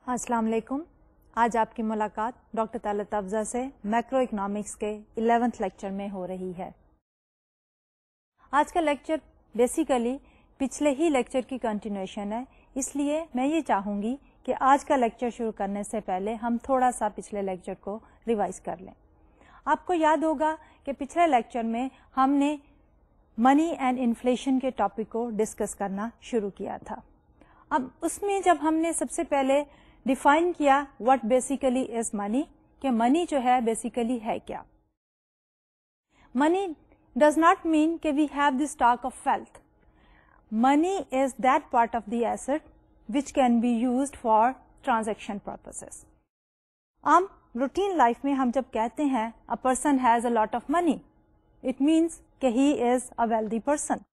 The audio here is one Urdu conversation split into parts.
السلام علیکم. آج آپ کی ملاقات ڈاکٹر طلعت افضل سے میکرو اکنامکس کے 11ویں لیکچر میں ہو رہی ہے. آج کا لیکچر بیسیکلی پچھلے ہی لیکچر کی کنٹینیوشن ہے، اس لیے میں یہ چاہوں گی کہ آج کا لیکچر شروع کرنے سے پہلے ہم تھوڑا سا پچھلے لیکچر کو ریوائز کر لیں. آپ کو یاد ہوگا کہ پچھلے لیکچر میں ہم نے منی اینڈ انفلیشن کے ٹاپک کو ڈسکس کرنا شروع کیا تھا. اب اس میں جب ہم نے سب سے پہلے ڈیفائن کیا واٹ بیسیکلی از منی، کہ منی جو ہے بیسیکلی ہے کیا. منی ڈز ناٹ مین کہ we have the stock of wealth. Money is that part of the asset which can be used for transaction purposes. عام روٹین لائف میں ہم جب کہتے ہیں a person has a lot of money, it means کہ he is a wealthy person.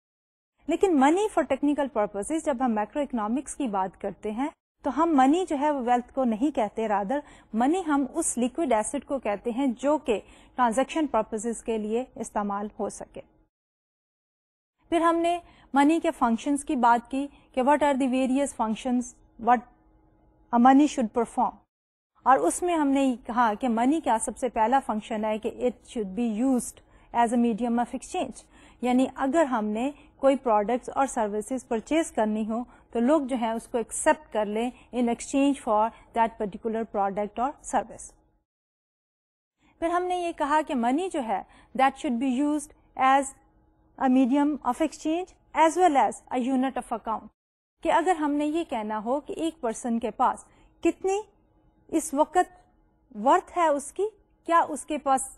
لیکن منی فار ٹیکنیکل پرپسز جب ہم میکرو اکنامکس کی بات کرتے ہیں تو ہم منی جو ہے وہ ویلتھ کو نہیں کہتے، رادر منی ہم اس لیکوڈ ایسٹ کو کہتے ہیں جو کہ ٹرانزیکشن پرپسز کے لیے استعمال ہو سکے. پھر ہم نے منی کے فنکشنز کی بات کی کہ what are the various functions what money should perform, اور اس میں ہم نے کہا کہ منی کا سب سے پہلا فنکشن ہے کہ it should be used as a medium of exchange. یعنی اگر ہم نے کوئی پروڈکٹس اور سروسز پرچیز کرنی ہو تو لوگ جو ہیں اس کو ایکسپٹ کر لیں in exchange for that particular product اور سروس. پھر ہم نے یہ کہا کہ منی جو ہے that should be used as a medium of exchange as well as a unit of account. کہ اگر ہم نے یہ کہنا ہو کہ ایک پرسن کے پاس کتنی اس وقت ورتھ ہے اس کی، کیا اس کے پاس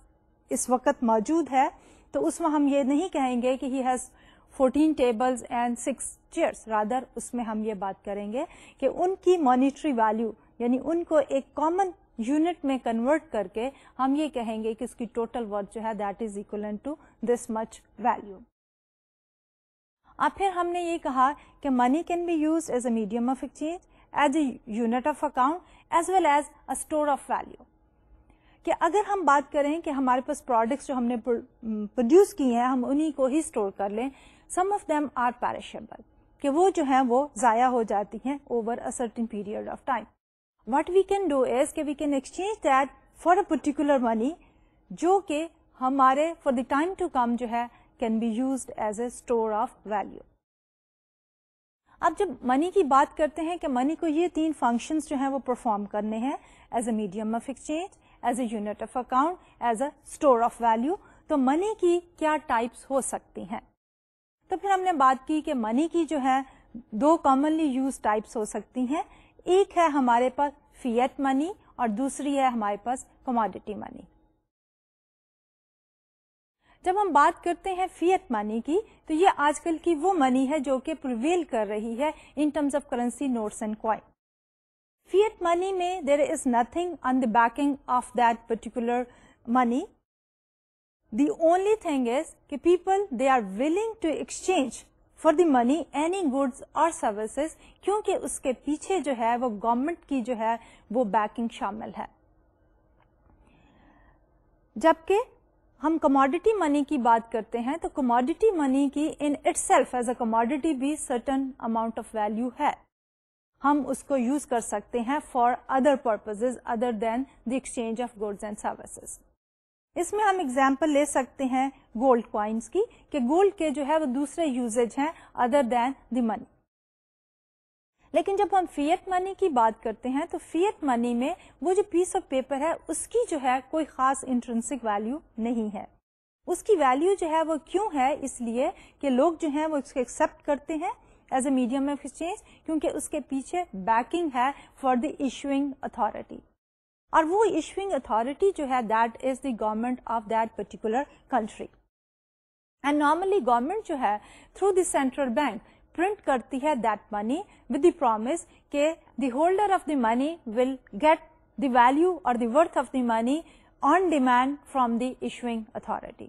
اس وقت موجود ہے، تو اس میں ہم یہ نہیں کہیں گے کہ he has 14 tables and 6 chairs. Rather اس میں ہم یہ بات کریں گے کہ ان کی مانیٹری ویلیو، یعنی ان کو ایک کامن یونٹ میں کنورٹ کر کے ہم یہ کہیں گے کہ اس کی ٹوٹل ورتھ جو ہے that is equivalent to this much value. اب پھر ہم نے یہ کہا کہ money can be used as a medium of exchange, as a unit of account as well as a store of value. کہ اگر ہم بات کریں کہ ہمارے پاس پروڈکٹس جو ہم نے پروڈیوس کیے ہیں ہم انہی کو ہی اسٹور کر لیں، some of them are perishable, کہ وہ جو ہیں وہ ضائع ہو جاتی ہیں over a certain period of time. What we can do is کہ we can exchange that for a particular money جو کہ ہمارے for the time to come جو ہے can be used as a store of value. اب جب منی کی بات کرتے ہیں کہ منی کو یہ 3 فنکشنز جو ہیں وہ پرفارم کرنے ہیں، as a medium of exchange, as a unit of account, as a store of value, تو منی کی کیا ٹائپس ہو سکتی ہیں. تو پھر ہم نے بات کی کہ منی کی جو ہے 2 کامنلی یوز ٹائپس ہو سکتی ہیں. ایک ہے ہمارے پاس فیٹ منی اور دوسری ہے ہمارے پاس کموڈٹی منی. جب ہم بات کرتے ہیں فیٹ منی کی تو یہ آج کل کی وہ منی ہے جو کہ پریویل کر رہی ہے in terms of currency notes and coin. Fiat money میں there is nothing on the backing of that particular money. The only thing is کہ people they are willing to exchange for the money any goods or services کیونکہ اس کے پیچھے جو ہے وہ گورنمنٹ کی جو ہے وہ بیکنگ شامل ہے. جبکہ ہم کموڈٹی منی کی بات کرتے ہیں تو کموڈٹی منی کی ان itself ایز اے کموڈٹی بھی certain amount of value ہے. ہم اس کو یوز کر سکتے ہیں for other purposes other than the exchange of goods and services. اس میں ہم اگزامپل لے سکتے ہیں گولڈ کوائنس کی کہ گولڈ کے جو ہے وہ دوسرے یوزیج ہیں ادر دین دی منی. لیکن جب ہم فیٹ منی کی بات کرتے ہیں تو فیٹ منی میں وہ جو پیس آف پیپر ہے اس کی جو ہے کوئی خاص انٹرنسک ویلیو نہیں ہے. اس کی ویلیو جو ہے وہ کیوں ہے؟ اس لیے کہ لوگ جو ہیں وہ اس کو ایکسپٹ کرتے ہیں as a medium of exchange کیونکہ اس کے پیچھے بیکنگ ہے فار دی ایشوئنگ اتھارٹی، اور وہ ایشوئنگ اتھارٹی جو ہے that is the government of that particular country. And normally government جو ہے through the central bank print کرتی ہے that money with the promise کہ the holder of the money will get the value اور the worth of the money on demand from the issuing authority.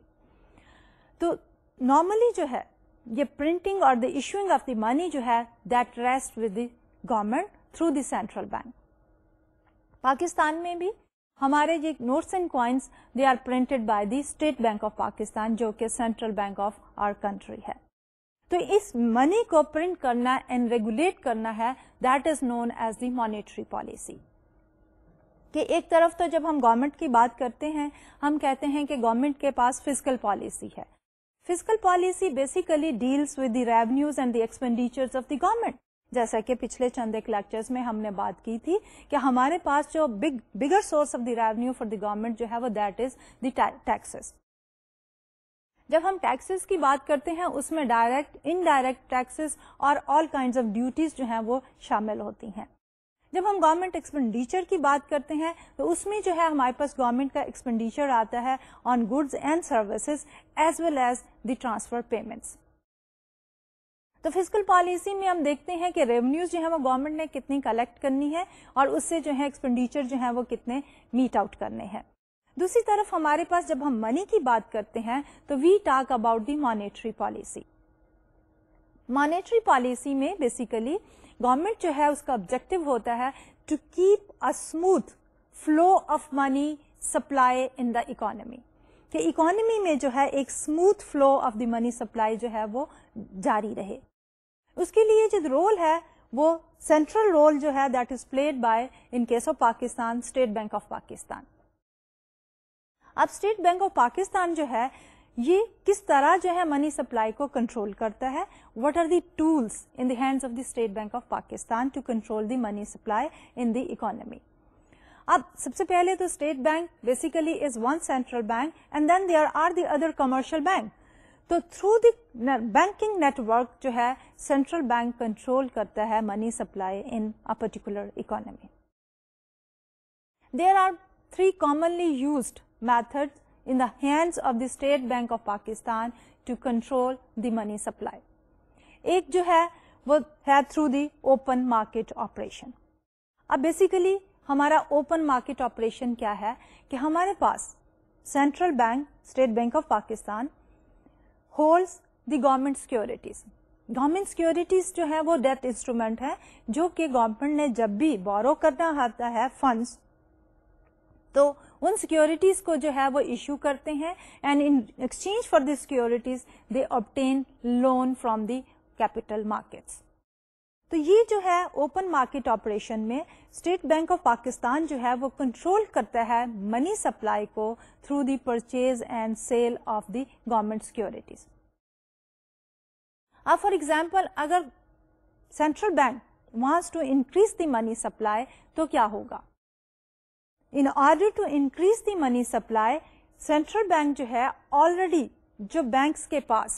تو نارملی جو ہے یہ پرنٹنگ اور دی ایشوئنگ آف دی منی جو ہے that rest with the government through the central bank. Pakistan میں بھی ہمارے یہ notes and coins they are printed by the State Bank of Pakistan جو کہ central bank of our country ہے. تو اس منی کو پرنٹ کرنا اینڈ ریگولیٹ کرنا ہے, that is known as the monetary policy. کہ ایک طرف تو جب ہم گورنمنٹ کی بات کرتے ہیں ہم کہتے ہیں کہ گورنمنٹ کے پاس فسکل پالیسی ہے. Fiscal policy basically deals with the revenues and the expenditures of the government. جیسا کہ پچھلے چند ایک لیکچرز میں ہم نے بات کی تھی کہ ہمارے پاس جو bigger source of the revenue for the government جو ہے وہ دیٹ از دی ٹیکسز. جب ہم ٹیکسز کی بات کرتے ہیں اس میں ڈائریکٹ انڈائریکٹ ٹیکسز اور آل کائنڈز آف ڈیوٹیز جو ہیں وہ شامل ہوتی ہیں. جب ہم گورنمنٹ ایکسپینڈیچر کی بات کرتے ہیں تو اس میں جو ہے ہمارے پاس گورنمنٹ کا ایکسپینڈیچر آتا ہے on goods and services as well as the transfer payments. تو فسکل پالیسی میں ہم دیکھتے ہیں کہ ریونیوز جو ہے وہ گورنمنٹ نے کتنی کلیکٹ کرنی ہے اور اس سے جو ہے ایکسپینڈیچر جو ہے وہ کتنے میٹ آؤٹ کرنے ہیں. دوسری طرف ہمارے پاس جب ہم منی کی بات کرتے ہیں تو we talk about the monetary policy. Monetary policy میں بیسیکلی گورنمنٹ جو ہے اس کا آبجیکٹو ہوتا ہے to keep a smooth flow of money supply in the economy. کہ اکانومی میں جو ہے ایک smooth flow of the money supply جو ہے وہ جاری رہے. اس کے لیے جو رول ہے وہ سینٹرل رول جو ہے that is played by in case of Pakistan State Bank of Pakistan. اب اسٹیٹ بینک آف پاکستان جو ہے یہ کس طرح جو ہے منی سپلائی کو کنٹرول کرتا ہے. What are the tools in the hands of the State Bank of Pakistan to control the money supply in the economy. اب سب سے پہلے تو State Bank basically is one central bank and then there are the other commercial bank. تو through the banking network جو ہے سینٹرل بینک کنٹرول کرتا ہے money supply in a particular economy. There are 3 commonly used methods in the hands of the State Bank of Pakistan to control the money supply. ایک جو ہے وہ ہے through the open market operation. اب بیسیکلی ہمارا اوپن مارکیٹ آپریشن کیا ہے کہ ہمارے پاس central bank State Bank of Pakistan holds the government securities. Government securities جو ہے وہ ڈیٹ انسٹرومنٹ ہے جو کہ گورنمنٹ نے جب بھی بورو کرنا آتا ہے فنڈز تو ان سیکورٹیز کو جو ہے وہ ایشو کرتے ہیں and in exchange for the securities they obtain loan from the capital markets. تو یہ جو ہے اوپن مارکیٹ آپریشن میں اسٹیٹ بینک آف پاکستان جو ہے وہ کنٹرول کرتا ہے منی سپلائی کو through the purchase and sale of the government securities. اب فار ایگزامپل اگر central bank wants to increase the money supply تو کیا ہوگا؟ In order to increase the money supply, central bank جو ہے already جو بینکس کے پاس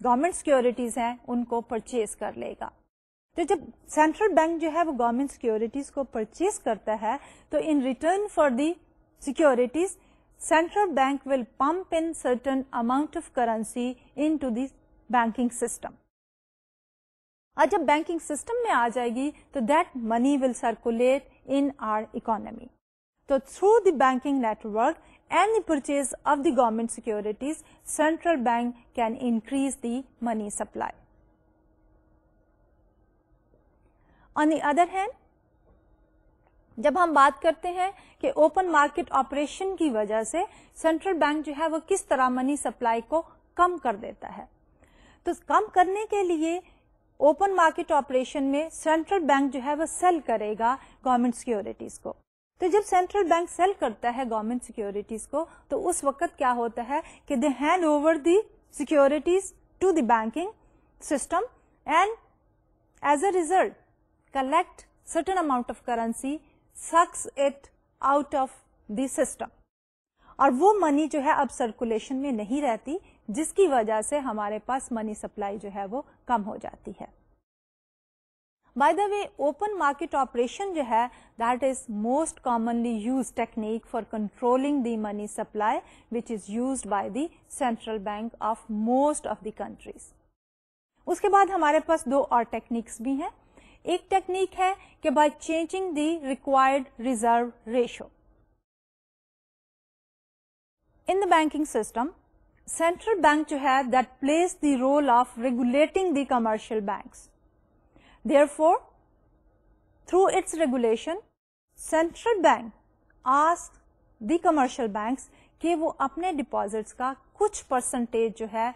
گورنمنٹ سیکورٹیز ہیں ان کو پرچیز کر لے گا. تو جب سینٹرل بینک جو ہے وہ گورنمنٹ سیکورٹیز کو پرچیز کرتا ہے تو in return for the securities central bank will pump in certain amount of currency into the banking system. اور جب بینکنگ سسٹم میں آ جائے گی تو that money will circulate in our economy. تو through the banking network and the purchase of the government securities central bank can increase the money supply. On the other hand جب ہم بات کرتے ہیں کہ اوپن مارکیٹ آپریشن کی وجہ سے سینٹرل بینک جو ہے وہ کس طرح منی سپلائی کو کم کر دیتا ہے تو کم کرنے کے لیے اوپن مارکیٹ آپریشن میں سینٹرل بینک جو ہے وہ سیل کرے گا گورنمنٹ سیکورٹیز کو. تو جب سینٹرل بینک سیل کرتا ہے گورنمنٹ سیکورٹیز کو تو اس وقت کیا ہوتا ہے کہ they hand over the securities to the banking system and as a result collect certain amount of currency, sucks it out of the system. اور وہ منی جو ہے اب سرکولیشن میں نہیں رہتی جس کی وجہ سے ہمارے پاس منی سپلائی جو ہے وہ کم ہو جاتی ہے. By the way open market operation جو ہے that is most commonly use technique for controlling the money supply which is used by the central bank of most of the countries. اس کے بعد ہمارے پاس 2 اور ٹیکنیکس بھی ہیں. ایک ٹیکنیک ہے کہ by changing the required reserve ratio. In the banking system central bank جو ہے that plays the role of regulating the commercial banks. Therefore, through its regulation, central bank asks the commercial banks کہ وہ اپنے ڈپازٹس کا کچھ پرسنٹیج جو ہے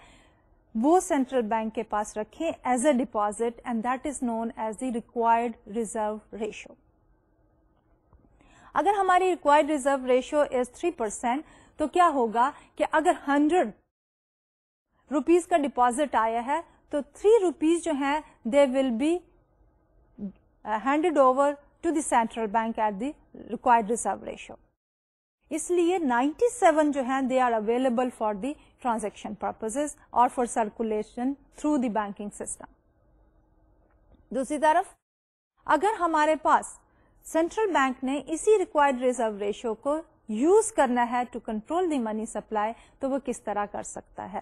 وہ سینٹرل بینک کے پاس رکھیں as a deposit, and that is known as the required reserve ratio. اگر ہماری ریکوائرڈ ریزرو ریشو از 3%, تو کیا ہوگا کہ اگر 100 روپیز کا ڈپازٹ آیا ہے تو 3 روپیز جو ہیں they will be handed over to the central bank at the required reserve ratio. اس لیے 97 جو ہیں they are available for the transaction purposes اور for circulation through the banking system. دوسری طرف اگر ہمارے پاس سینٹرل بینک نے اسی ریکوائرڈ ریزرو ریشو کو یوز کرنا ہے to control the money supply, تو وہ کس طرح کر سکتا ہے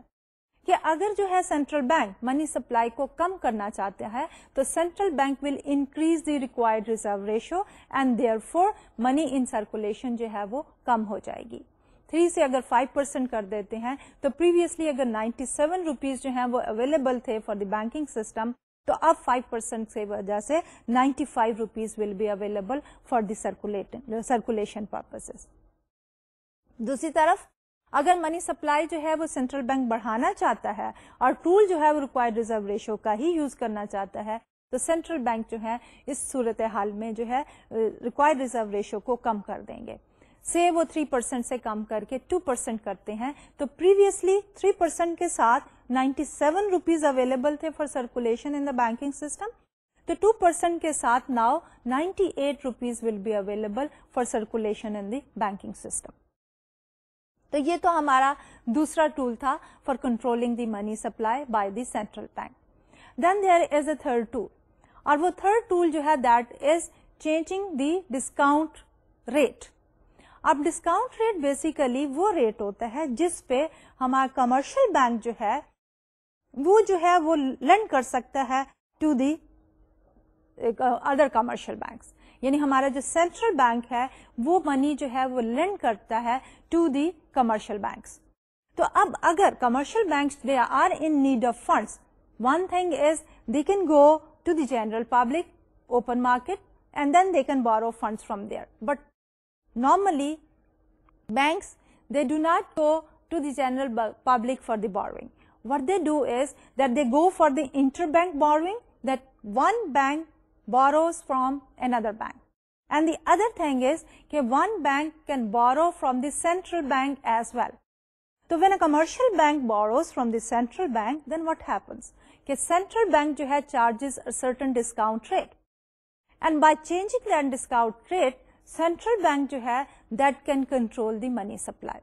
کہ اگر جو ہے سینٹرل بینک منی سپلائی کو کم کرنا چاہتا ہے تو central bank will increase the required reserve ratio and therefore money in circulation جو ہے وہ کم ہو جائے گی. 3 سے اگر 5% کر دیتے ہیں تو پریویسلی اگر 97 روپیز جو ہیں وہ اویلیبل تھے فار دی بینکنگ سسٹم, تو اب 5% سے وجہ سے 95 rupees will be available for the circulation purposes. دوسری طرف اگر منی سپلائی جو ہے وہ سینٹرل بینک بڑھانا چاہتا ہے اور ٹول جو ہے وہ ریکوائرڈ ریزرو ریشو کا ہی یوز کرنا چاہتا ہے, تو سینٹرل بینک جو ہے اس صورتحال میں جو ہے ریکوائرڈ ریزرو ریشو کو کم کر دیں گے. سے وہ 3% سے کم کر کے 2% کرتے ہیں, تو پریویسلی 3% کے ساتھ 97 روپیز اویلیبل تھے for circulation in the banking system, تو 2% کے ساتھ now 98 rupees will be available for circulation in the banking system. تو یہ تو ہمارا دوسرا ٹول تھا for controlling the money supply by the central bank. Then there is a third tool, اور وہ تھرڈ ٹول جو ہے that is changing the discount rate. اب ڈسکاؤنٹ ریٹ بیسیکلی وہ ریٹ ہوتا ہے جس پہ ہمارا کمرشل بینک جو ہے وہ لینڈ کر سکتا ہے to the other commercial banks. یعنی ہمارا جو سینٹرل بینک ہے وہ منی جو ہے وہ لینڈ کرتا ہے ٹو دی کمرشل بینکس. تو اب اگر commercial banks they are in need of funds, one thing is they can go to the general public open market and then they can borrow funds from there. But normally banks they do not go to the general public for the borrowing. What they do is that they go for the interbank borrowing, that one bank borrows from another bank, and the other thing is that one bank can borrow from the central bank as well. So when a commercial bank borrows from the central bank, then what happens? That central bank jo hai charges a certain discount rate, and by changing that discount rate central bank جو ہے that can control the money supply.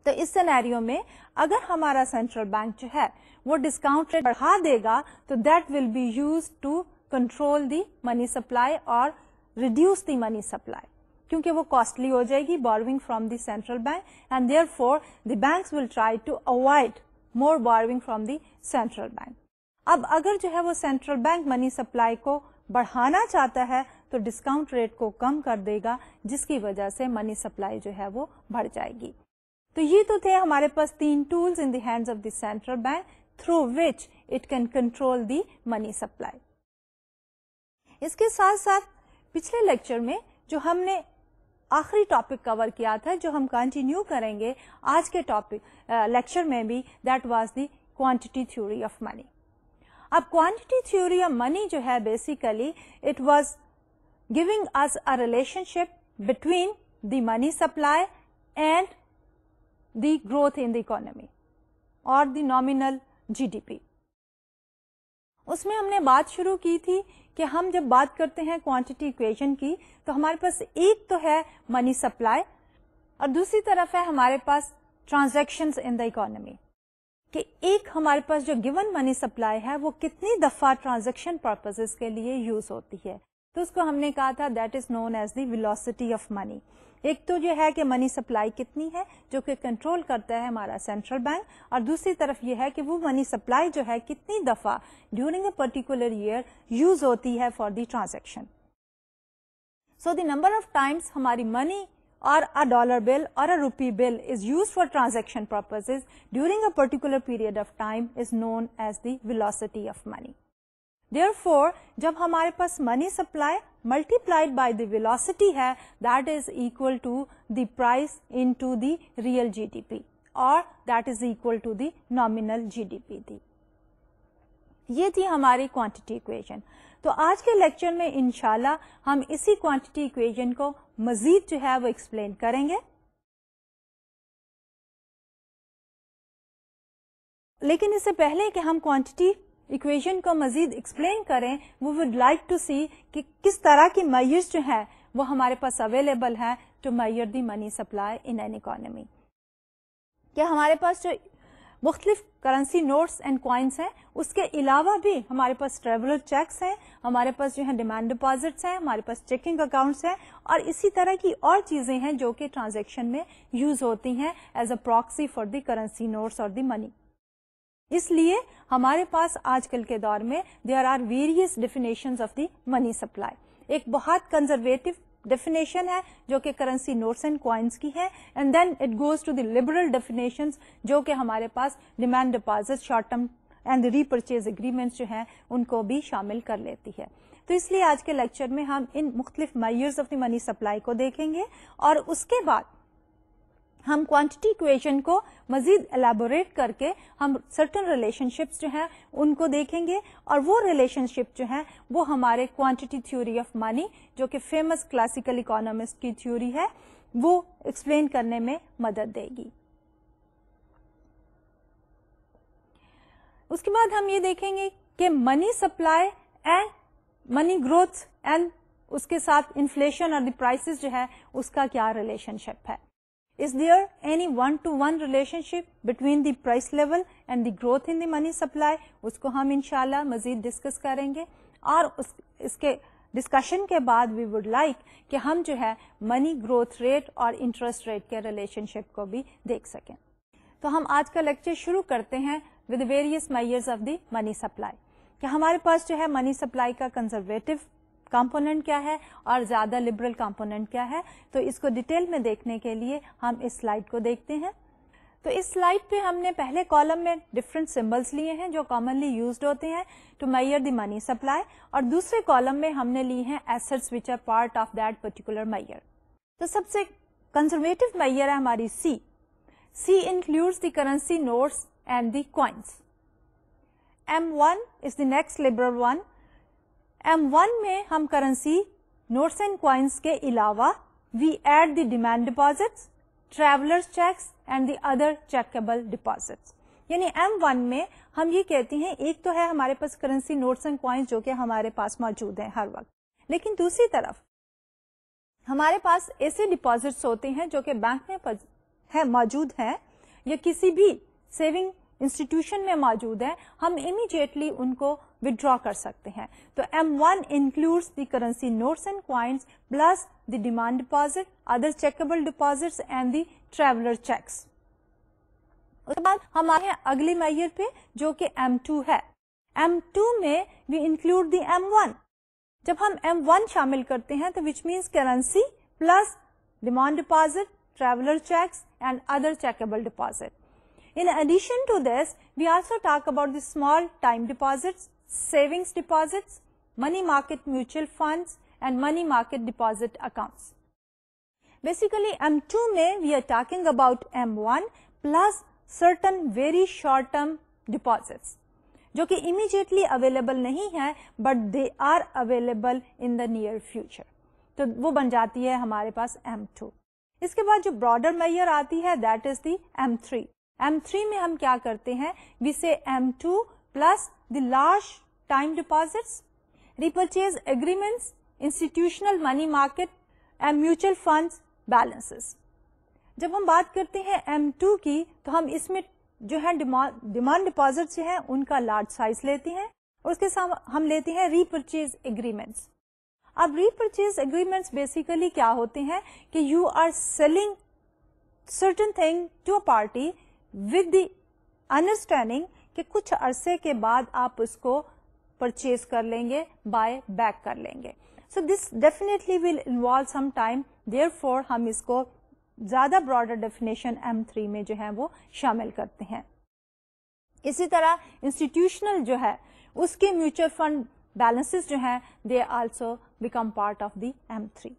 تو اس سینیریو میں اگر ہمارا سینٹرل بینک جو ہے وہ ڈسکاؤنٹ ریٹ بڑھا دے گا تو that will be use to control the money supply اور ریڈیوس دی منی سپلائی, کیونکہ وہ کاسٹلی ہو جائے گی borrowing from the central bank, and therefore the banks will try to avoid more borrowing from the central bank. اب اگر جو ہے وہ سینٹرل بینک منی سپلائی کو بڑھانا چاہتا ہے تو ڈسکاؤنٹ ریٹ کو کم کر دے گا, جس کی وجہ سے منی سپلائی جو ہے وہ بڑھ جائے گی. تو یہ تو تھے ہمارے پاس 3 tools in the hands of the central bank through which it can control the money supply. اس کے ساتھ ساتھ پچھلے لیکچر میں جو ہم نے آخری ٹاپک کور کیا تھا, جو ہم کنٹینیو کریں گے آج کے ٹاپک لیکچر میں بھی, that was the quantity theory of money. اب کوانٹٹی تھیوری آف منی جو ہے basically it was giving us a relationship between the money supply and the growth in the economy or the nominal GDP. اس میں ہم نے بات شروع کی تھی کہ ہم جب بات کرتے ہیں کوانٹٹی ایکویشن کی تو ہمارے پاس ایک تو ہے منی سپلائی اور دوسری طرف ہے ہمارے پاس ٹرانزیکشنز ان دا اکانومی, کہ ایک ہمارے پاس جو گیون منی سپلائی ہے وہ کتنی دفعہ ٹرانزیکشن پرپزز کے لیے یوز ہوتی ہے. تو اس کو ہم نے کہا تھا that is known as the velocity of money. ایک تو جو ہے کہ منی سپلائی کتنی ہے جو کہ کنٹرول کرتا ہے ہمارا سینٹرل بینک, اور دوسری طرف یہ ہے کہ وہ منی سپلائی جو ہے کتنی دفعہ during a particular year use ہوتی ہے for the transaction. So the number of times ہماری منی اور a dollar bill or a rupee bill is used for transaction purposes during a particular period of time is known as the velocity of money. Therefore, جب ہمارے پاس money supply multiplied by the velocity ہے, that is equal to the price into the real GDP. اور that is equal to the nominal GDP دی. یہ تھی ہماری کوانٹٹی ایکویژن. تو آج کے لیکچر میں انشاءاللہ ہم اسی کوانٹٹی ایکویژن کو مزید جو ہے وہ ایکسپلین کریں گے. لیکن اس سے پہلے کہ ہم کوانٹٹی ایکویژن کو مزید ایکسپلین کریں, we would like to see کہ کس طرح کی میئرز جو ہے وہ ہمارے پاس اویلیبل ہے to measure the money supply in an economy. کیا ہمارے پاس جو مختلف کرنسی نوٹس اینڈ کوائنس ہیں, اس کے علاوہ بھی ہمارے پاس ٹریولر چیکس ہیں, ہمارے پاس جو ہے ڈیمانڈ ڈپازٹس ہیں, ہمارے پاس چیکنگ اکاؤنٹس ہیں, اور اسی طرح کی اور چیزیں ہیں جو کہ ٹرانزیکشن میں یوز ہوتی ہیں as a proxy for the currency notice اور دی منی. اس لیے ہمارے پاس آج کل کے دور میں there are various definitions of the money supply. ایک بہت کنزرویٹو ڈیفینیشن ہے جو کہ کرنسی نوٹس اینڈ کوائنس کی ہے, and then it goes to the liberal definitions جو کہ ہمارے پاس demand deposit, short term and repurchase agreements جو ہیں ان کو بھی شامل کر لیتی ہے. تو اس لیے آج کے لیکچر میں ہم ان مختلف measures of the money supply کو دیکھیں گے, اور اس کے بعد ہم کوانٹٹی ایکویژن کو مزید الیبوریٹ کر کے ہم سرٹن ریلیشن شپس جو ہیں ان کو دیکھیں گے, اور وہ ریلیشن شپ جو ہیں وہ ہمارے کوانٹٹی تھیوری آف منی جو کہ فیمس کلاسیکل اکانومسٹ کی تھیوری ہے وہ ایکسپلین کرنے میں مدد دے گی. اس کے بعد ہم یہ دیکھیں گے کہ money supply and money growth and اس کے ساتھ انفلیشن اور دی پرائسز جو ہے اس کا کیا ریلیشن شپ ہے. Is there any one-to-one relationship between the price level and the growth in the money supply؟ اس کو ہم انشاءاللہ مزید ڈسکس کریں گے, اور اس کے ڈسکشن کے بعد we would like کہ ہم جو ہے منی گروتھ ریٹ اور انٹرسٹ ریٹ کے ریلیشن شپ کو بھی دیکھ سکیں. تو ہم آج کا لیکچر شروع کرتے ہیں with various measures of the money supply. کہ ہمارے پاس جو ہے منی سپلائی کا کنزرویٹو کمپوننٹ کیا ہے اور زیادہ لبرل کمپوننٹ کیا ہے. تو اس کو ڈیٹیل میں دیکھنے کے لیے ہم اس سلائیڈ کو دیکھتے ہیں. تو اس سلائیڈ پہ ہم نے پہلے کالم میں ڈفرینٹ سمبلس لیے ہیں جو کامنلی یوزڈ ہوتے ہیں to measure the money supply, اور دوسرے کالم میں ہم نے لی ہیں assets which are part of that particular measure. تو سب سے کنزرویٹو میئر ہے ہماری C. C includes the currency notes and the coins. M1 is the next liberal one. M1 میں ہم کرنسی نوٹس اینڈ کوائنس کے علاوہ we add the demand deposits, travellers cheques and the other چیکبل deposits. یعنی M1 میں ہم یہ کہتے ہیں ایک تو ہے ہمارے پاس کرنسی نوٹس اینڈ کوائنس جو کہ ہمارے پاس موجود ہیں ہر وقت, لیکن دوسری طرف ہمارے پاس ایسے ڈپازٹس ہوتے ہیں جو کہ بینک میں موجود ہیں یا کسی بھی سیونگ انسٹیٹیوشن میں موجود ہے, ہم امیڈیٹلی ان کو withdraw کر سکتے ہیں. تو M1 includes the currency notes and coins plus the demand deposit, other checkable deposits and the traveler checks. اس کے بعد ہمارے ہیں اگلی میئر پہ جو کہ M2 ہے. M2 میں we include the M1. جب ہم M1 شامل کرتے ہیں تو which means currency plus demand deposit, traveler checks and other checkable deposit. In addition to this, we also talk about the small time deposits, savings deposits, money market mutual funds and money market deposit accounts. Basically M2 mein we are talking about M1 plus certain very short term deposits جو کہ immediately available نہیں ہے but they are available in the near future. تو وہ بن جاتی ہے ہمارے پاس M2. اس کے بعد جو broader measure آتی ہے that is the M3. M3 میں ہم کیا کرتے ہیں, we say M2 plus the large time deposits, repurchase agreements, institutional money market and mutual funds balances. جب ہم بات کرتے ہیں M2 کی تو ہم اس میں جو ہے ڈیمانڈ ڈپازٹ جو ہیں ان کا لارج سائز لیتے ہیں, اور اس کے ساتھ ہم لیتے ہیں ریپرچیز ایگریمنٹس. اب ریپرچیز ایگریمنٹس بیسیکلی کیا ہوتے ہیں کہ you are selling certain thing to a party with the understanding کہ کچھ عرصے کے بعد آپ اس کو پرچیز کر لیں گے, بائی بیک کر لیں گے. So this definitely will involve some time, therefore ہم اس کو زیادہ براڈر ڈیفینیشن M3 میں جو ہے وہ شامل کرتے ہیں. اسی طرح انسٹیٹیوشنل جو ہے اس کے میوچل فنڈ بیلنسز جو ہیں they also become part of the M3.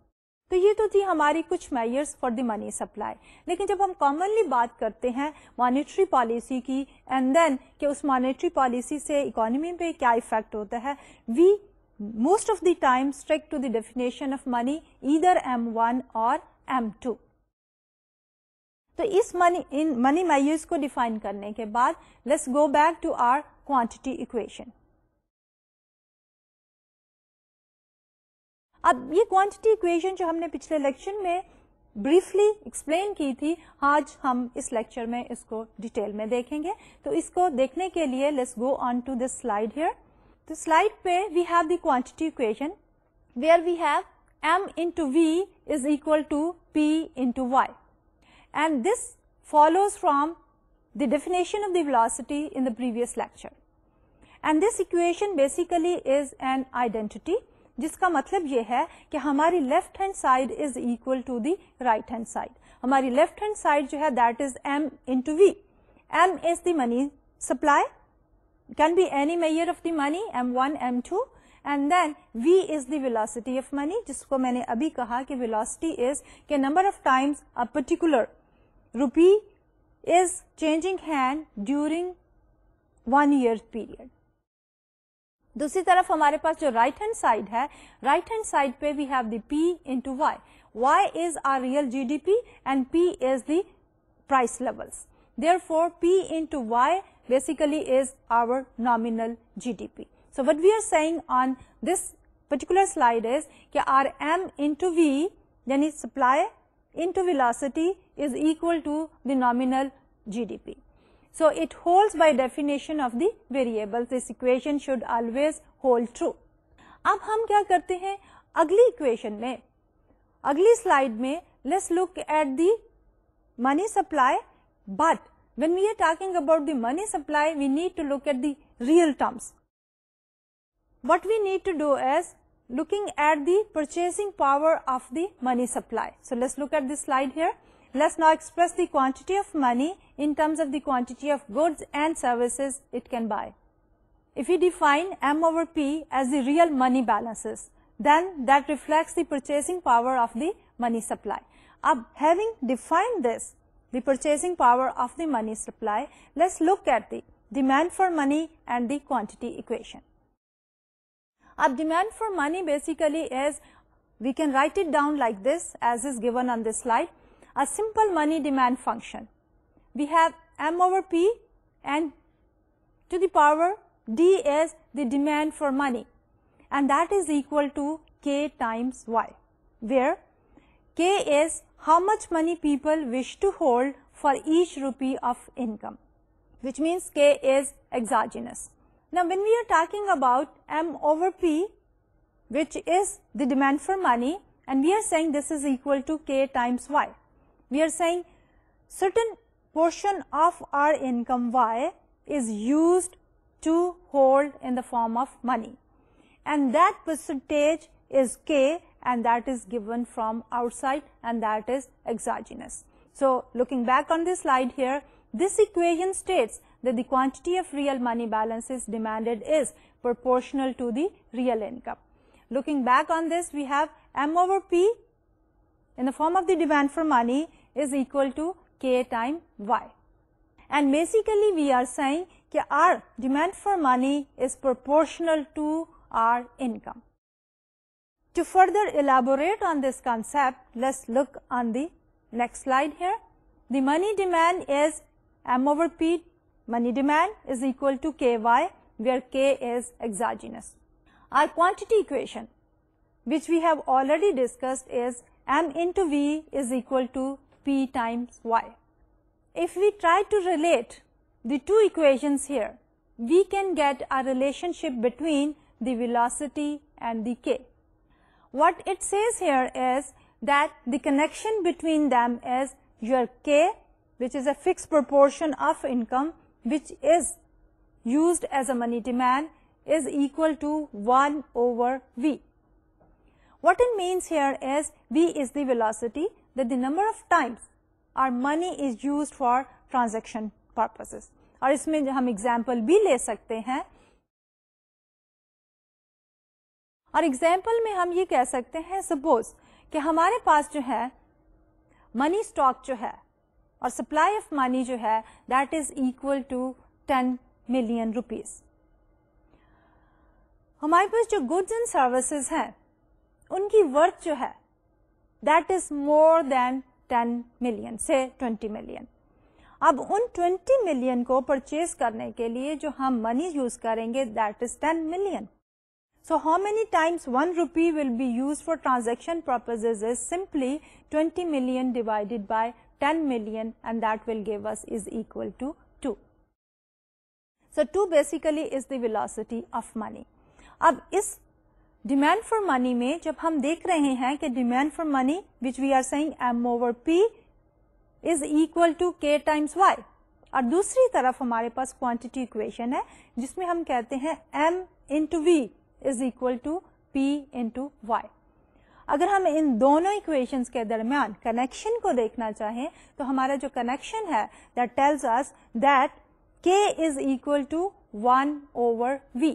تو یہ تو تھی ہماری کچھ measures for the money supply. لیکن جب ہم کامنلی بات کرتے ہیں مانیٹری پالیسی کی اینڈ دین کہ اس مانیٹری پالیسی سے اکانومی پہ کیا افیکٹ ہوتا ہے, we most of the time stuck to the definition of money either M1 اور M2. تو اس منی میجرز کو ڈیفائن کرنے کے بعد let's go back to our quantity equation. اب یہ کوانٹٹی اکویشن جو ہم نے پچھلے لیکچر میں بریفلی ایکسپلین کی تھی, آج ہم اس لیکچر میں اس کو ڈیٹیل میں دیکھیں گے. تو اس کو دیکھنے کے لیے let's go on to this slide here. تو سلائڈ پہ we have the quantity equation where we have M into V is equal to P into Y. And this follows from the definition of the velocity in the previous lecture. And this equation basically is an identity, جس کا مطلب یہ ہے کہ ہماری left hand side is equal to the right hand side. ہماری لیفٹ ہینڈ سائڈ جو ہے that is M into V. M is the money supply, can be any measure of the money, M1, M2, and then V is the velocity of money, جس کو میں نے ابھی کہا کہ velocity is کہ number of times a particular rupee is changing hand during 1 year period. دوسری طرف ہمارے پاس جو رائٹ ہینڈ سائڈ ہے, رائٹ ہینڈ سائڈ پہ we have the P into Y. Y is our real GDP and P is the price levels. Therefore, P into Y basically is our nominal GDP. So what we are saying on this particular slide is کہ our M into V یعنی supply into velocity is equal to the nominal GDP. So it holds by definition of the variables. This equation should always hold true. اب ہم کیا کرتے ہیں اگلی equation میں, اگلی slide میں let's look at the money supply, but when we are talking about the money supply we need to look at the real terms. What we need to do is looking at the purchasing power of the money supply. So let's look at this slide here. Let's now express the quantity of money in terms of the quantity of goods and services it can buy. If we define M over P as the real money balances, then that reflects the purchasing power of the money supply. Ab having defined this, the purchasing power of the money supply, let's look at the demand for money and the quantity equation. Ab demand for money basically is, we can write it down like this as is given on this slide. A simple money demand function. We have M over P and to the power D is the demand for money, and that is equal to K times Y, where K is how much money people wish to hold for each rupee of income, which means K is exogenous. Now when we are talking about M over P, which is the demand for money, and we are saying this is equal to K times Y, we are saying certain portion of our income Y is used to hold in the form of money, and that percentage is K, and that is given from outside, and that is exogenous. So looking back on this slide here, this equation states that the quantity of real money balances demanded is proportional to the real income. Looking back on this, we have M over P in the form of the demand for money is equal to K times Y. And basically we are saying that our demand for money is proportional to our income. To further elaborate on this concept, let's look on the next slide here. The money demand is M over P, money demand is equal to KY, where K is exogenous. Our quantity equation, which we have already discussed, is M into V is equal to P times Y. If we try to relate the two equations here, we can get a relationship between the velocity and the K. What it says here is that the connection between them is your K, which is a fixed proportion of income which is used as a money demand, is equal to 1 over V. What it means here is V is the velocity, that the number of times our money is used for transaction purposes. اور اس میں ہم ایگزامپل بھی لے سکتے ہیں, اور ایگزامپل میں ہم یہ کہہ سکتے ہیں سپوز کہ ہمارے پاس جو ہے منی اسٹاک جو ہے اور سپلائی آف منی جو ہے that is equal to 10 million rupees. ہمارے پاس جو گڈس اینڈ سروسز ہیں ان کی ورتھ جو ہے that is more then 10 million سے 20 ملین. اب ان 20 ملین کو پرچیز کرنے کے لیے جو ہم منی یوز کریں گے that is 10 million. So how many times 1 rupee will be used for transaction purposes is simply 20 million divided by 10 million and that will give us is equal to 2. So 2 basically is the velocity of money. اب اس demand for money میں جب ہم دیکھ رہے ہیں کہ demand for money which we are saying M over P is equal to K times Y اور دوسری طرف ہمارے پاس quantity equation ہے جس میں ہم کہتے ہیں M into V is equal to P into Y. اگر ہم ان دونوں equations کے درمیان کنیکشن کو دیکھنا چاہیں تو ہمارا جو کنیکشن ہے that tells us that K is equal to 1 over V.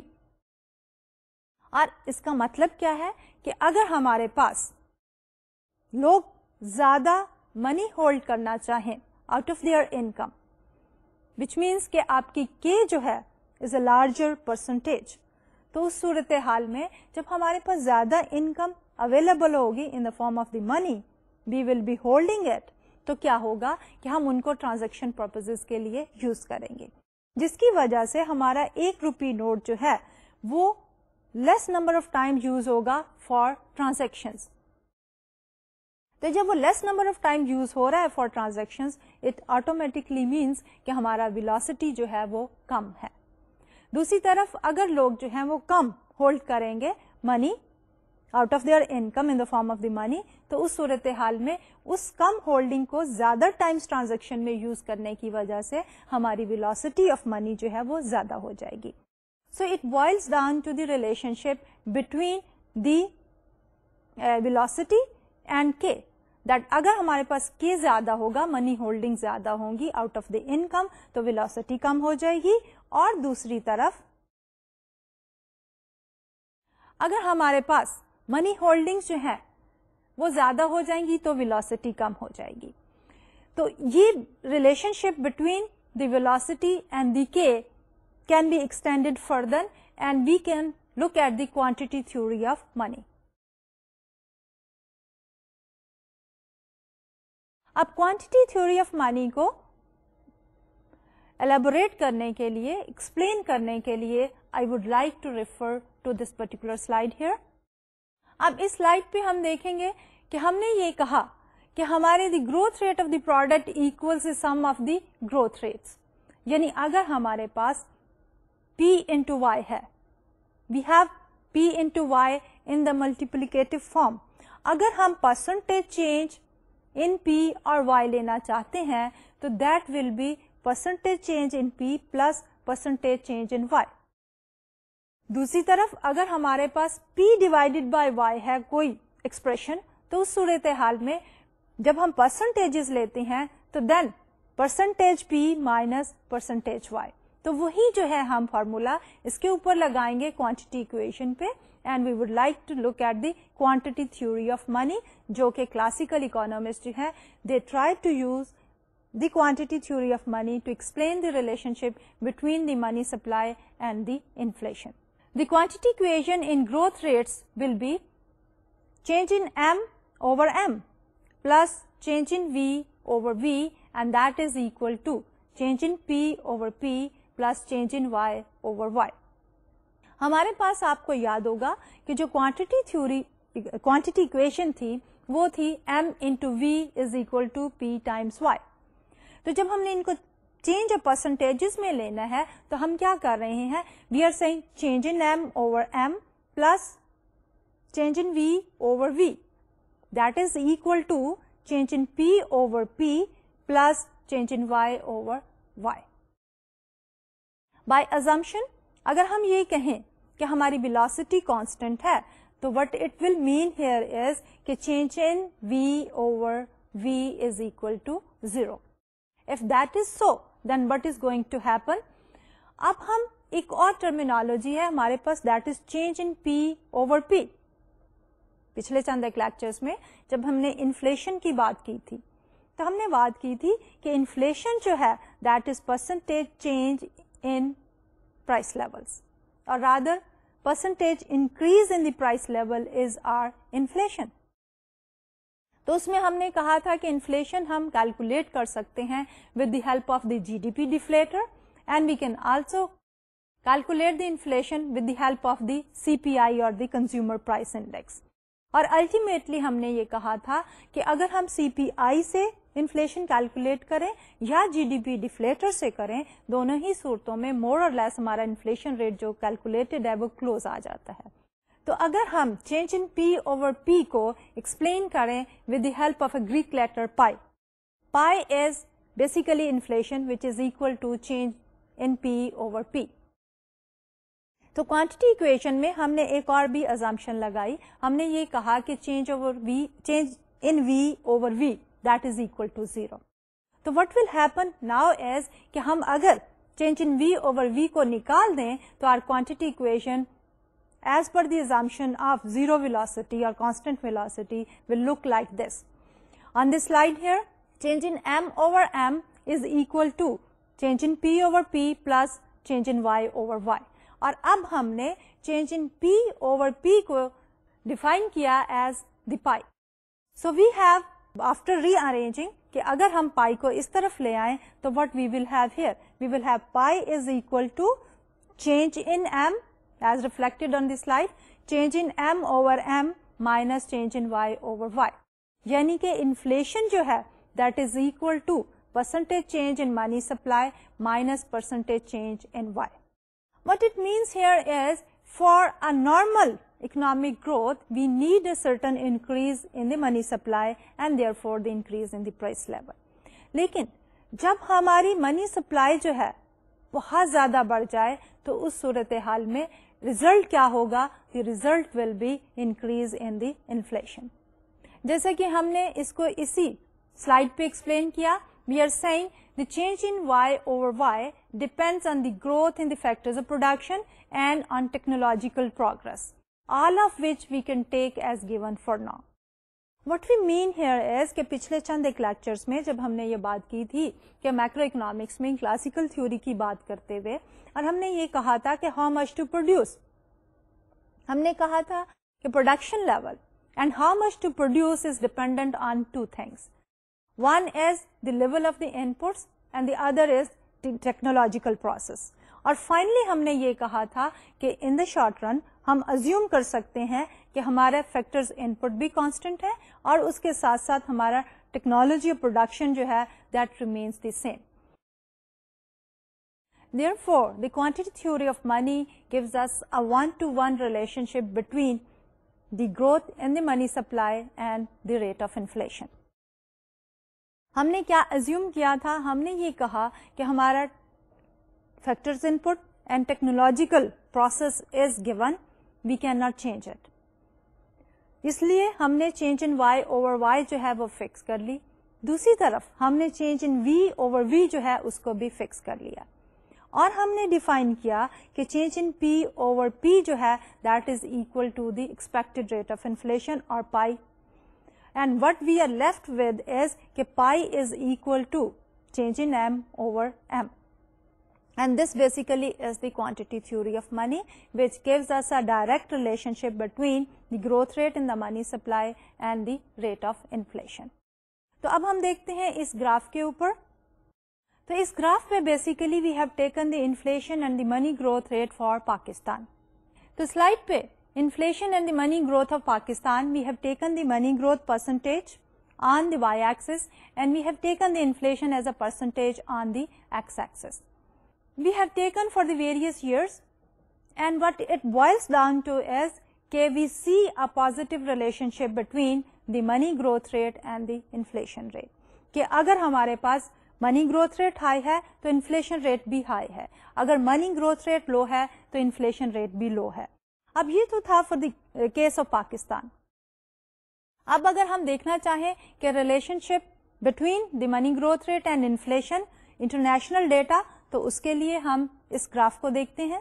اور اس کا مطلب کیا ہے کہ اگر ہمارے پاس لوگ زیادہ منی ہولڈ کرنا چاہیں out of their income which means کہ آپ کی K جو ہے is a larger percentage تو اس صورتحال میں جب ہمارے پاس زیادہ انکم اویلیبل ہوگی in the form of the money we will be holding it تو کیا ہوگا کہ ہم ان کو ٹرانزیکشن پرپزز کے لیے یوز کریں گے جس کی وجہ سے ہمارا 1 روپی نوٹ جو ہے وہ less number of time use ہوگا فار ٹرانزیکشنز. تو جب وہ less number of time use ہو رہا ہے for transactions it automatically means کہ ہمارا ویلوسٹی جو ہے وہ کم ہے. دوسری طرف اگر لوگ جو ہیں وہ کم ہولڈ کریں گے money out of their income in the form of the money تو اس صورتحال میں اس کم ہولڈنگ کو زیادہ ٹائمز ٹرانزیکشن میں یوز کرنے کی وجہ سے ہماری ویلوسٹی آف منی جو ہے وہ زیادہ ہو جائے گی. So it boils down to the relation ship between the velocity and K that اگر ہمارے پاس کے زیادہ ہوگا منی ہولڈنگ زیادہ ہوں گی آؤٹ آف دی انکم تو ویلوسٹی کم ہو جائے گی اور دوسری طرف اگر ہمارے پاس منی ہولڈنگز جو ہیں وہ زیادہ ہو جائیں گی تو ویلوسٹی کم ہو جائے گی. تو یہ relation ship between the velocity and the k can be extended further and we can look at the quantity theory of money. اب کوانٹٹی تھیوری آف منی کو ایلیبوریٹ کرنے کے لیے ایکسپلین کرنے کے لیے I would like to refer to this particular slide here. اب اس سلائڈ پہ ہم دیکھیں گے کہ ہم نے یہ کہا کہ ہمارے the growth rate of the product equals sum of the growth rates یعنی اگر ہمارے پاس P into Y ہے we have P into Y in the multiplicative form. اگر ہم percentage change in P اور Y لینا چاہتے ہیں تو that will be percentage change in P plus percentage change in Y. دوسری طرف اگر ہمارے پاس P divided by Y ہے کوئی ایکسپریشن تو اس صورتحال میں جب ہم percentages لیتے ہیں تو then percentage P minus percentage Y تو وہی جو ہے ہم فارمولا اس کے اوپر لگائیں گے کوانٹٹی اکویشن پہ and we would like to look at the quantity theory of money جو کہ کلاسیکل اکانومسٹ جو ہے they try to use the quantity theory of money to explain the relation ship between the money supply and the inflation. The quantity equation in growth rates will be change in M over M plus change in V over V and that is equal to change in P over P plus change in Y over Y. ہمارے پاس آپ کو یاد ہوگا کہ جو کوانٹٹی تھیوری کوانٹٹی اکویشن تھی وہ تھی M into V is equal to P times Y. تو جب ہم نے ان کو چینج آف پرسنٹیجز میں لینا ہے تو ہم کیا کر رہے ہیں we are seeing change in M over M plus change in V over V that is equal to change in P over P plus change in Y over Y. By assumption اگر ہم یہ کہیں کہ ہماری velocity constant ہے تو what it will mean here is کہ change in V over V is equal to 0. If that is so then what is going to happen اب ہم ایک اور terminology ہے ہمارے پاس that is change in P over P. پچھلے چند ایک لیکچرز میں جب ہم نے انفلیشن کی بات کی تھی تو ہم نے بات کی تھی کہ انفلیشن جو ہے that is percentage change in price levels اور rather percentage increase in the price level is our inflation. تو اس میں ہم نے کہا تھا کہ انفلیشن ہم کیلکولیٹ کر سکتے ہیں with the help of the G D P deflator and we can also calculate the inflation with the help of the C P I اور دی کنزیومر پرائس انڈیکس. اور الٹیمیٹلی ہم نے یہ کہا تھا کہ اگر ہم سی پی آئی سے انفلیشن کیلکولیٹ کریں یا جی ڈی پی ڈیفلیٹر سے کریں, دونوں ہی صورتوں میں مور اور لیس ہمارا انفلیشن ریٹ جو کیلکولیٹڈ ہے وہ کلوز آ جاتا ہے. تو اگر ہم چینج ان پی اوور پی کو ایکسپلین کریں with the help of a Greek letter pi, pi is basically inflation which is equal to change in p over p. تو کوانٹٹی ایکویشن میں ہم نے ایک اور بھی ازامپشن لگائی, ہم نے یہ کہا کہ change in V over V that is equal to 0. تو what will happen now is کہ ہم اگر چینج ان وی اوور وی کو نکال دیں تو our quantity equation as per the assumption of zero velocity or constant velocity will look like this. On this slide here, change in m over m is equal to change in p over p plus change in y over y. اور اب ہم نے change in p over p کو define کیا as the pi. So we have, after rearranging, کہ اگر ہم pi کو اس طرف لے آئیں تو what we will have here? We will have pi is equal to change in m as reflected on the slide, change in m over m minus change in y over y. یعنی کہ انفلیشن جو ہے that is equal to percentage change in money supply minus percentage change in y. What it means here is for a normal economic growth we need a certain increase in the money supply and therefore the increase in the price level. لیکن جب ہماری منی سپلائی جو ہے بہت زیادہ بڑھ جائے تو اس صورتحال میں ریزلٹ کیا ہوگا؟ The result will be increase in the inflation. جیسا کہ ہم نے اس کو اسی سلائڈ پہ ایکسپلین کیا, we are seeing the change in Y over Y depends on the growth in the factors of production and on technological progress, all of which we can take as given for now. What we mean here is کہ پچھلے چند ایک لیکچرز میں جب ہم نے یہ بات کی تھی کہ میکرو اکنامکس میں کلاسیکل تھیوری کی بات کرتے ہوئے, اور ہم نے یہ کہا تھا کہ ہاؤ مچ ٹو پروڈیوس, ہم نے کہا تھا کہ production level and how much to produce is dependent on two things. One is the level of the inputs and the other is the technological process. اور فائنلی ہم نے یہ کہا تھا کہ ان دا شارٹ رن ہم ازیوم کر سکتے ہیں کہ ہمارا فیکٹرز انپٹ بھی کانسٹنٹ ہے اور اس کے ساتھ ساتھ ہمارا ٹیکنالوجی اور پروڈکشن جو ہے that remains the same. Therefore, the quantity theory of money gives us a one-to-one relationship between the growth in the money supply and the rate of inflation. ہم نے کیا assume کیا تھا؟ ہم نے یہ کہا کہ ہمارا factors input and technological process is given, we cannot change it. اس لیے ہم نے change in y over y جو ہے وہ fix کر لی. دوسری طرف ہم نے change in v over v جو ہے اس کو بھی fix کر لیا. اور ہم نے ڈیفائن کیا کہ change in p over p جو ہے that is equal to the expected rate of inflation اور pi, and what we are left with is کہ pi is equal to change in m over m, and this basically is the quantity theory of money which gives us a direct relation ship between the growth rate in the money supply and the rate of inflation. تو اب ہم دیکھتے ہیں اس گراف کے اوپر. تو اس گراف میں basically we have taken the inflation and the money growth rate for Pakistan. تو سلائڈ پہ inflation and the money growth of Pakistan, we have taken the money growth percentage on the Y axis and we have taken the inflation as a percentage on the X axis. We have taken for the various years and what it boils down to is کہ وی see a positive relation ship between the money growth rate and the inflation rate, کہ اگر ہمارے پاس منی گروتھ ریٹ ہائی ہے تو انفلیشن ریٹ بھی ہائی ہے, اگر منی گروتھ ریٹ لو ہے تو انفلیشن ریٹ بھی لو ہے. اب یہ تو تھا for the case of Pakistan. اب اگر ہم دیکھنا چاہیں کہ relation ship between the money growth rate and inflation international data, تو اس کے لیے ہم اس گراف کو دیکھتے ہیں.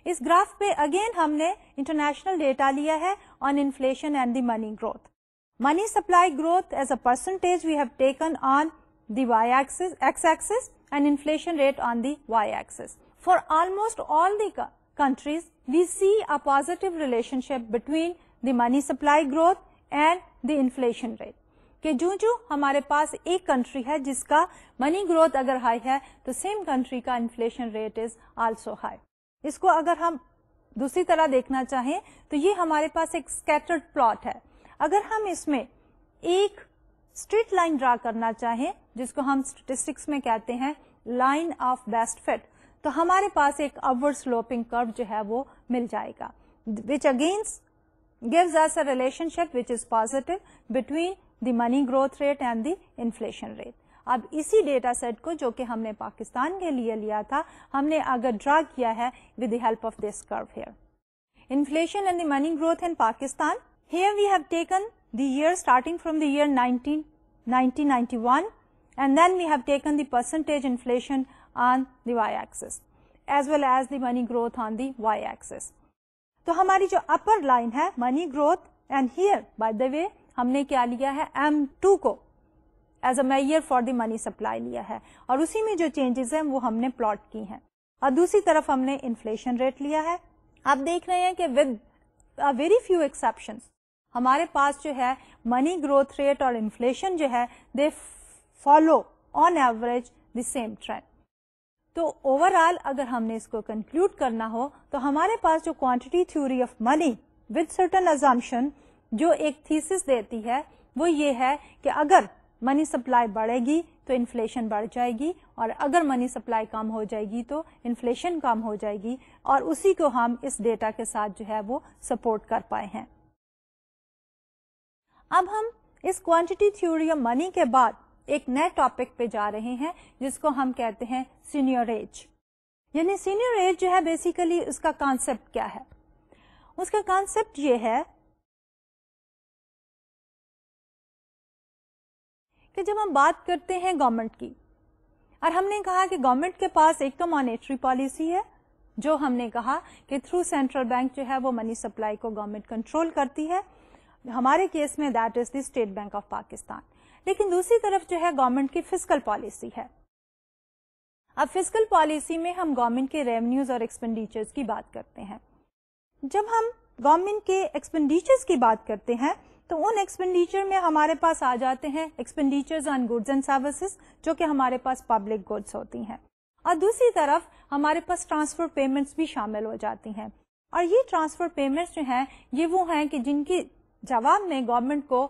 اس گراف پہ اگین ہم نے انٹرنیشنل ڈیٹا لیا ہے on inflation and the money growth. Money supply growth as a percentage we have taken on the y-axis, x-axis, and inflation rate on the y-axis. For almost all the countries, we see a positive relationship between the money supply growth and the inflation rate. کہ جو ہمارے پاس ایک کنٹری ہے جس کا منی گروتھ اگر ہائی ہے تو سیم کنٹری کا inflation rate is also high. اس کو اگر ہم دوسری طرح دیکھنا چاہیں تو یہ ہمارے پاس ایک اسکیٹرڈ پلاٹ ہے. اگر ہم اس میں ایک اسٹریٹ لائن ڈرا کرنا چاہیں جس کو ہم اسٹیٹسٹکس میں کہتے ہیں لائن آف بیسٹ فٹ, تو ہمارے پاس ایک اپورڈ سلوپنگ کرو جو ہے وہ مل جائے گا, which again gives us a relationship which is positive between the money growth rate and the inflation rate. اب اسی ڈیٹا سیٹ کو جو کہ ہم نے پاکستان کے لیے لیا تھا ہم نے اگر ڈرا کیا ہے with the help of this curve here. Inflation and the money growth in Pakistan. Here we have taken the year starting from the year 1991 and then we have taken the percentage inflation on the y-axis as well as the money growth on the y-axis. تو ہماری جو اپر لائن ہے money growth, and here by the way ہم نے کیا لیا ہے M2 کو as a measure for the money supply لیا ہے اور اسی میں جو چینجز ہیں وہ ہم نے پلاٹ کی ہیں, اور دوسری طرف ہم نے انفلیشن ریٹ لیا ہے. آپ دیکھ رہے ہیں کہ ود ویری فیو ایکسیپشنس ہمارے پاس جو ہے منی گروتھ ریٹ اور انفلیشن جو ہے they follow on average the same trend. تو اوور آل اگر ہم نے اس کو کنکلوڈ کرنا ہو تو ہمارے پاس جو quantity theory of money with certain assumption جو ایک تھیسس دیتی ہے وہ یہ ہے کہ اگر منی سپلائی بڑھے گی تو انفلیشن بڑھ جائے گی, اور اگر منی سپلائی کم ہو جائے گی تو انفلیشن کم ہو جائے گی, اور اسی کو ہم اس ڈیٹا کے ساتھ جو ہے وہ سپورٹ کر پائے ہیں. اب ہم اس کوانٹٹی تھیوری آف منی کے بعد ایک نئے ٹاپک پہ جا رہے ہیں جس کو ہم کہتے ہیں سینیوریج. یعنی سینیوریج جو ہے بیسیکلی اس کا کانسیپٹ کیا ہے؟ اس کا کانسیپٹ یہ ہے کہ جب ہم بات کرتے ہیں گورنمنٹ کی, اور ہم نے کہا کہ گورنمنٹ کے پاس ایک تو مانیٹری پالیسی ہے جو ہم نے کہا کہ تھرو سینٹرل بینک جو ہے وہ منی سپلائی کو گورنمنٹ کنٹرول کرتی ہے, ہمارے کیس میں that is the State Bank of Pakistan. لیکن دوسری طرف جو ہے گورنمنٹ کی فسکل پالیسی ہے. اب فسکل پالیسی میں ہم گورنمنٹ کے ریونیوز اور ایکسپینڈیچرز کی بات کرتے ہیں. جب ہم گورنمنٹ کے ایکسپینڈیچرز کی بات کرتے ہیں تو ان ایکسپینڈیچر میں ہمارے پاس آ جاتے ہیں expenditures on goods and services جو کہ ہمارے پاس پبلک گڈس ہوتی ہیں, اور دوسری طرف ہمارے پاس ٹرانسفر پیمنٹس بھی شامل ہو جاتی ہیں. اور یہ ٹرانسفر پیمنٹس جو ہیں یہ وہ ہیں کہ جن کی جواب میں گورنمنٹ کو